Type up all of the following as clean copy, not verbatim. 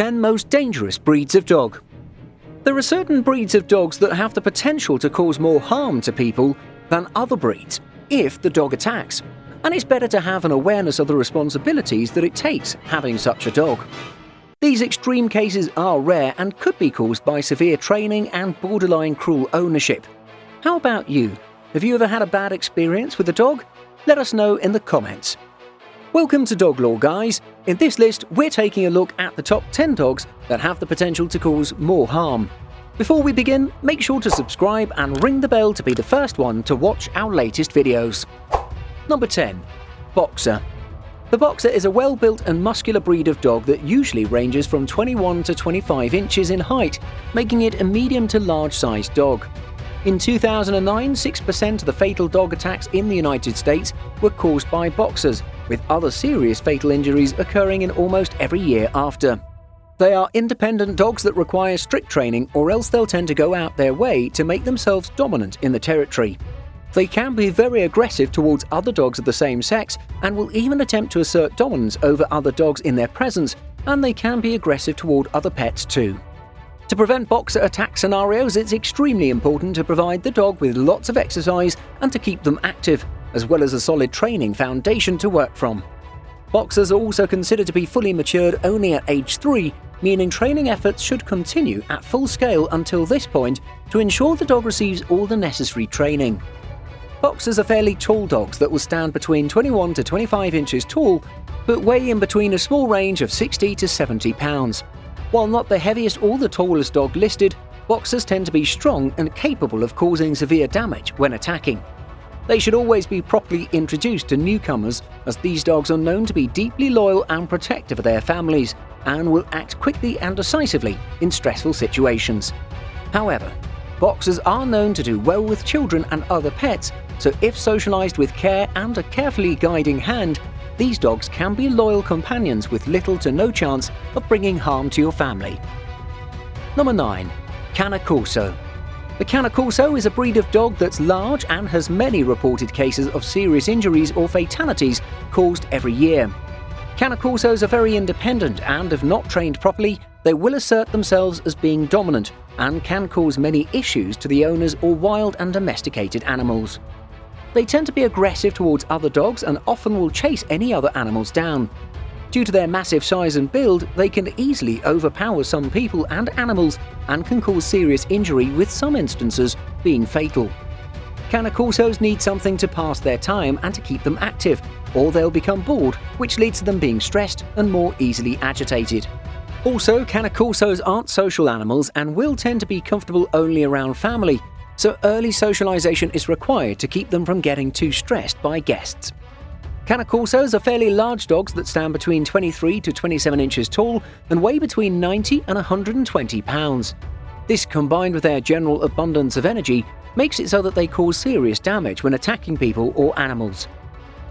10 most dangerous breeds of dog. There are certain breeds of dogs that have the potential to cause more harm to people than other breeds if the dog attacks, and it's better to have an awareness of the responsibilities that it takes having such a dog. These extreme cases are rare and could be caused by severe training and borderline cruel ownership. How about you? Have you ever had a bad experience with a dog? Let us know in the comments. Welcome to Dog Law, guys. In this list, we're taking a look at the top 10 dogs that have the potential to cause more harm. Before we begin, make sure to subscribe and ring the bell to be the first one to watch our latest videos. Number 10. Boxer. The Boxer is a well-built and muscular breed of dog that usually ranges from 21 to 25 inches in height, making it a medium to large-sized dog. In 2009, 6% of the fatal dog attacks in the United States were caused by Boxers, with other serious fatal injuries occurring in almost every year after. They are independent dogs that require strict training, or else they'll tend to go out their way to make themselves dominant in the territory. They can be very aggressive towards other dogs of the same sex and will even attempt to assert dominance over other dogs in their presence, and they can be aggressive toward other pets too. To prevent Boxer attack scenarios, it's extremely important to provide the dog with lots of exercise and to keep them active, as well as a solid training foundation to work from. Boxers are also considered to be fully matured only at age 3, meaning training efforts should continue at full scale until this point to ensure the dog receives all the necessary training. Boxers are fairly tall dogs that will stand between 21 to 25 inches tall, but weigh in between a small range of 60 to 70 pounds. While not the heaviest or the tallest dog listed, Boxers tend to be strong and capable of causing severe damage when attacking. They should always be properly introduced to newcomers, as these dogs are known to be deeply loyal and protective of their families, and will act quickly and decisively in stressful situations. However, Boxers are known to do well with children and other pets, so if socialized with care and a carefully guiding hand, these dogs can be loyal companions with little to no chance of bringing harm to your family. Number 9. Corso. The Corso is a breed of dog that's large and has many reported cases of serious injuries or fatalities caused every year. Corsos are very independent, and if not trained properly, they will assert themselves as being dominant and can cause many issues to the owners or wild and domesticated animals. They tend to be aggressive towards other dogs and often will chase any other animals down. Due to their massive size and build, they can easily overpower some people and animals and can cause serious injury, with some instances being fatal. Corsos need something to pass their time and to keep them active, or they'll become bored, which leads to them being stressed and more easily agitated. Also, Corsos aren't social animals and will tend to be comfortable only around family, so early socialization is required to keep them from getting too stressed by guests. Corsos are fairly large dogs that stand between 23 to 27 inches tall and weigh between 90 and 120 pounds. This, combined with their general abundance of energy, makes it so that they cause serious damage when attacking people or animals.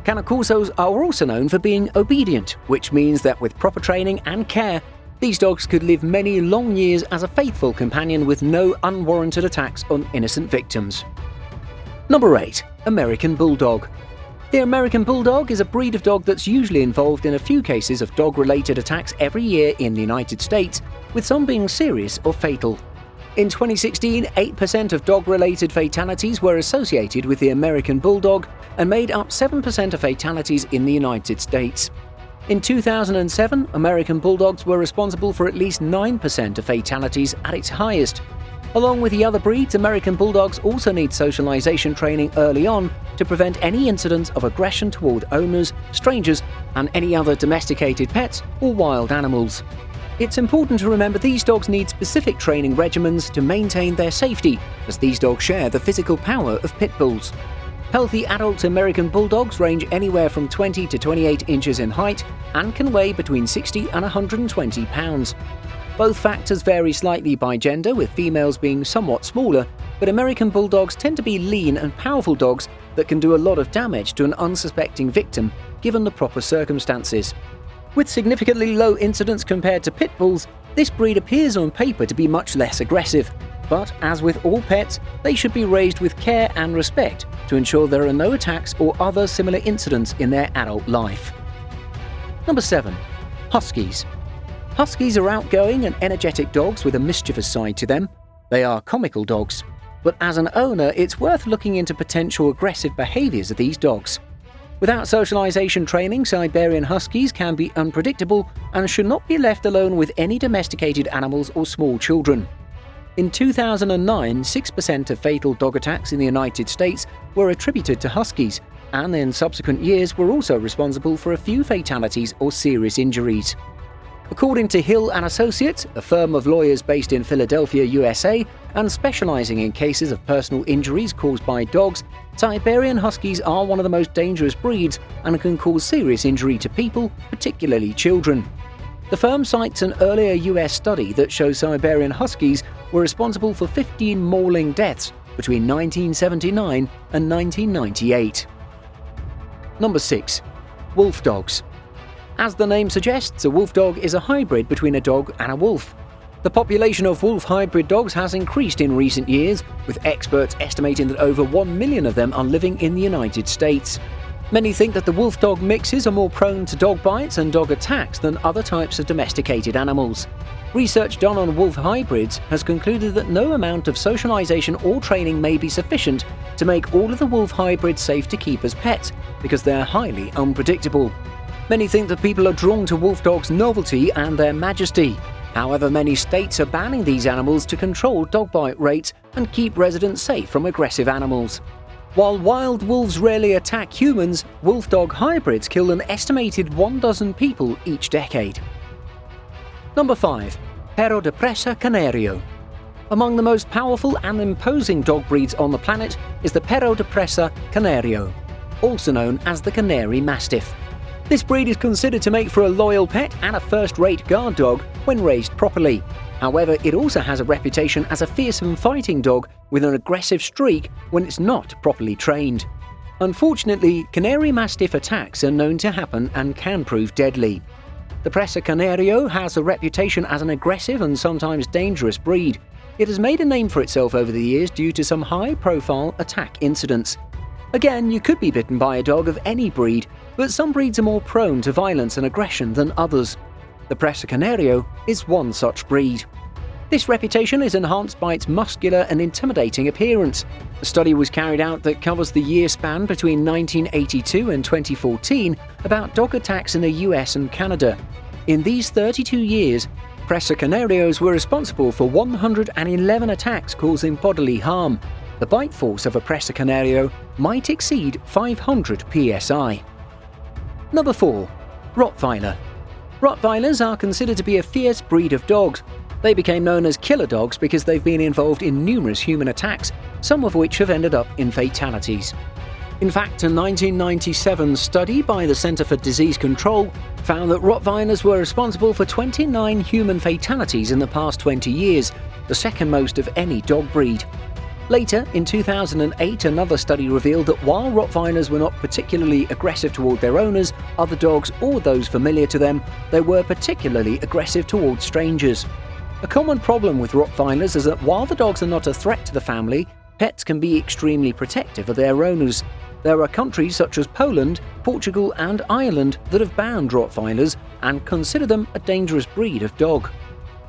Corsos are also known for being obedient, which means that with proper training and care, these dogs could live many long years as a faithful companion with no unwarranted attacks on innocent victims. Number 8. American Bulldog. The American Bulldog is a breed of dog that's usually involved in a few cases of dog-related attacks every year in the United States, with some being serious or fatal. In 2016, 8% of dog-related fatalities were associated with the American Bulldog and made up 7% of fatalities in the United States. In 2007, American Bulldogs were responsible for at least 9% of fatalities at its highest. Along with the other breeds, American Bulldogs also need socialization training early on to prevent any incidents of aggression toward owners, strangers, and any other domesticated pets or wild animals. It's important to remember these dogs need specific training regimens to maintain their safety, as these dogs share the physical power of pit bulls. Healthy adult American Bulldogs range anywhere from 20 to 28 inches in height and can weigh between 60 and 120 pounds. Both factors vary slightly by gender, with females being somewhat smaller, but American Bulldogs tend to be lean and powerful dogs that can do a lot of damage to an unsuspecting victim, given the proper circumstances. With significantly low incidence compared to pit bulls, this breed appears on paper to be much less aggressive. But as with all pets, they should be raised with care and respect to ensure there are no attacks or other similar incidents in their adult life. Number 7. Huskies. Huskies are outgoing and energetic dogs with a mischievous side to them. They are comical dogs. But as an owner, it's worth looking into potential aggressive behaviors of these dogs. Without socialization training, Siberian Huskies can be unpredictable and should not be left alone with any domesticated animals or small children. In 2009, 6% of fatal dog attacks in the United States were attributed to Huskies, and in subsequent years were also responsible for a few fatalities or serious injuries. According to Hill & Associates, a firm of lawyers based in Philadelphia, USA, and specializing in cases of personal injuries caused by dogs, Siberian Huskies are one of the most dangerous breeds and can cause serious injury to people, particularly children. The firm cites an earlier US study that shows Siberian Huskies were responsible for 15 mauling deaths between 1979 and 1998. Number 6. Wolf dogs. As the name suggests, a wolf dog is a hybrid between a dog and a wolf. The population of wolf hybrid dogs has increased in recent years, with experts estimating that over 1 million of them are living in the United States. Many think that the wolf dog mixes are more prone to dog bites and dog attacks than other types of domesticated animals. Research done on wolf hybrids has concluded that no amount of socialization or training may be sufficient to make all of the wolf hybrids safe to keep as pets, because they are highly unpredictable. Many think that people are drawn to wolf dogs' novelty and their majesty. However, many states are banning these animals to control dog bite rates and keep residents safe from aggressive animals. While wild wolves rarely attack humans, wolf dog hybrids kill an estimated 12 people each decade. Number 5. Perro de Presa Canario. Among the most powerful and imposing dog breeds on the planet is the Perro de Presa Canario, also known as the Canary Mastiff. This breed is considered to make for a loyal pet and a first-rate guard dog when raised properly. However, it also has a reputation as a fearsome fighting dog with an aggressive streak when it's not properly trained. Unfortunately, Canary Mastiff attacks are known to happen and can prove deadly. The Presa Canario has a reputation as an aggressive and sometimes dangerous breed. It has made a name for itself over the years due to some high-profile attack incidents. Again, you could be bitten by a dog of any breed, but some breeds are more prone to violence and aggression than others. The Presa Canario is one such breed. This reputation is enhanced by its muscular and intimidating appearance. A study was carried out that covers the year span between 1982 and 2014 about dog attacks in the US and Canada. In these 32 years, Presa Canarios were responsible for 111 attacks causing bodily harm. The bite force of a Presa Canario might exceed 500 psi. Number 4. Rottweiler. Rottweilers are considered to be a fierce breed of dogs. They became known as killer dogs because they've been involved in numerous human attacks, some of which have ended up in fatalities. In fact, a 1997 study by the Center for Disease Control found that Rottweilers were responsible for 29 human fatalities in the past 20 years, the second most of any dog breed. Later, in 2008, another study revealed that while Rottweilers were not particularly aggressive toward their owners, other dogs, or those familiar to them, they were particularly aggressive towards strangers. A common problem with Rottweilers is that while the dogs are not a threat to the family, pets can be extremely protective of their owners. There are countries such as Poland, Portugal, and Ireland that have banned Rottweilers and consider them a dangerous breed of dog.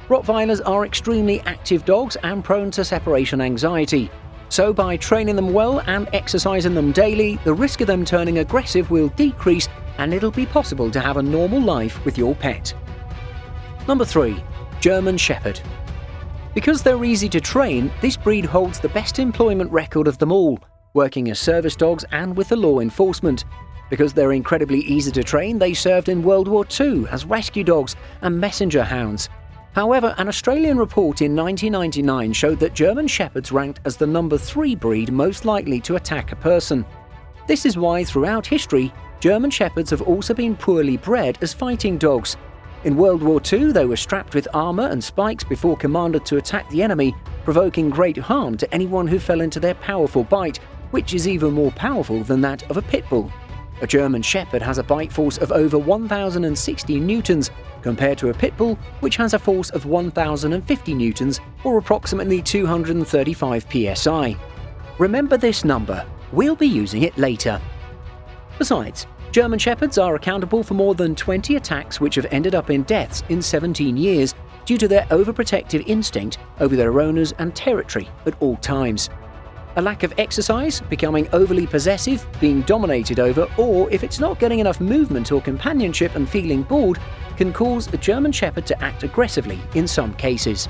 Rottweilers are extremely active dogs and prone to separation anxiety. So by training them well and exercising them daily, the risk of them turning aggressive will decrease and it'll be possible to have a normal life with your pet. Number 3. German Shepherd. Because they're easy to train, this breed holds the best employment record of them all, working as service dogs and with the law enforcement. Because they're incredibly easy to train, they served in World War II as rescue dogs and messenger hounds. However, an Australian report in 1999 showed that German Shepherds ranked as the number 3 breed most likely to attack a person. This is why, throughout history, German Shepherds have also been poorly bred as fighting dogs. In World War II, they were strapped with armor and spikes before commanded to attack the enemy, provoking great harm to anyone who fell into their powerful bite, which is even more powerful than that of a pitbull. A German Shepherd has a bite force of over 1,060 newtons, compared to a pitbull, which has a force of 1,050 newtons, or approximately 235 psi. Remember this number, we'll be using it later. Besides, German Shepherds are accountable for more than 20 attacks which have ended up in deaths in 17 years due to their overprotective instinct over their owners and territory at all times. A lack of exercise, becoming overly possessive, being dominated over, or if it's not getting enough movement or companionship and feeling bored, can cause a German Shepherd to act aggressively in some cases.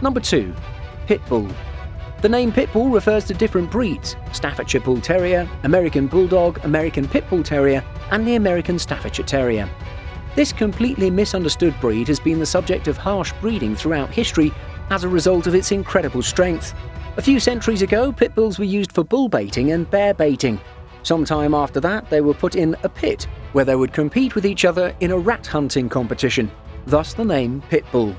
Number 2. Pitbull. The name Pitbull refers to different breeds: Staffordshire Bull Terrier, American Bulldog, American Pit Bull Terrier, and the American Staffordshire Terrier. This completely misunderstood breed has been the subject of harsh breeding throughout history as a result of its incredible strength. A few centuries ago, pit bulls were used for bull baiting and bear baiting. Sometime after that, they were put in a pit, where they would compete with each other in a rat hunting competition, thus the name Pitbull.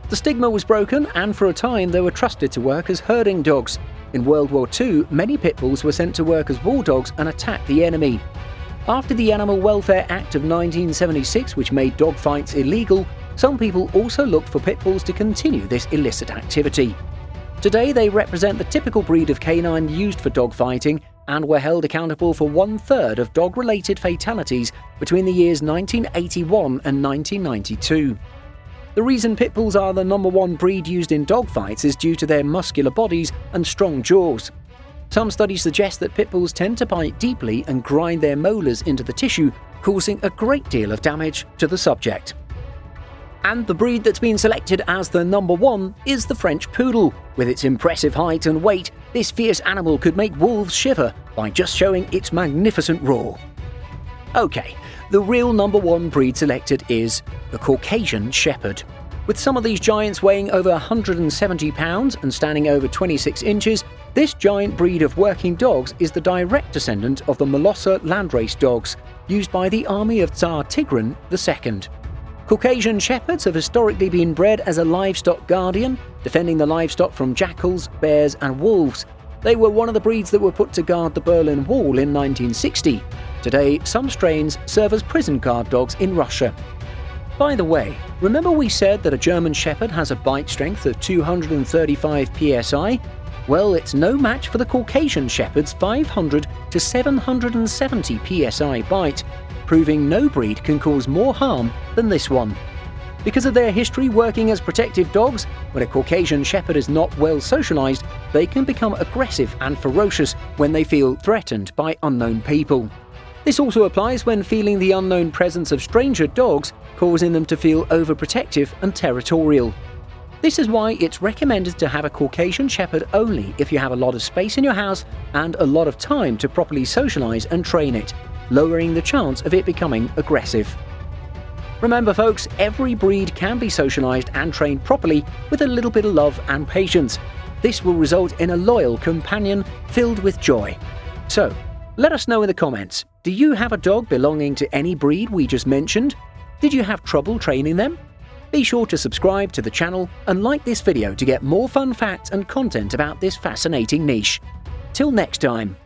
The stigma was broken, and for a time they were trusted to work as herding dogs. In World War II, many pit bulls were sent to work as war dogs and attack the enemy. After the Animal Welfare Act of 1976, which made dog fights illegal, some people also looked for pit bulls to continue this illicit activity. Today they represent the typical breed of canine used for dog fighting and were held accountable for 1/3 of dog-related fatalities between the years 1981 and 1992. The reason pit bulls are the #1 breed used in dogfights is due to their muscular bodies and strong jaws. Some studies suggest that pit bulls tend to bite deeply and grind their molars into the tissue, causing a great deal of damage to the subject. And the breed that's been selected as the #1 is the French Poodle. With its impressive height and weight, this fierce animal could make wolves shiver by just showing its magnificent roar. Okay, the real #1 breed selected is the Caucasian Shepherd. With some of these giants weighing over 170 pounds and standing over 26 inches, this giant breed of working dogs is the direct descendant of the Molosser landrace dogs, used by the army of Tsar Tigran II. Caucasian Shepherds have historically been bred as a livestock guardian, defending the livestock from jackals, bears and wolves. They were one of the breeds that were put to guard the Berlin Wall in 1960. Today, some strains serve as prison guard dogs in Russia. By the way, remember we said that a German Shepherd has a bite strength of 235 psi? Well, it's no match for the Caucasian Shepherd's 500 to 770 psi bite, proving no breed can cause more harm than this one. Because of their history working as protective dogs, when a Caucasian Shepherd is not well socialized, they can become aggressive and ferocious when they feel threatened by unknown people. This also applies when feeling the unknown presence of stranger dogs, causing them to feel overprotective and territorial. This is why it's recommended to have a Caucasian Shepherd only if you have a lot of space in your house and a lot of time to properly socialize and train it, lowering the chance of it becoming aggressive. Remember folks, every breed can be socialized and trained properly with a little bit of love and patience. This will result in a loyal companion filled with joy. So, let us know in the comments, do you have a dog belonging to any breed we just mentioned? Did you have trouble training them? Be sure to subscribe to the channel and like this video to get more fun facts and content about this fascinating niche. Till next time.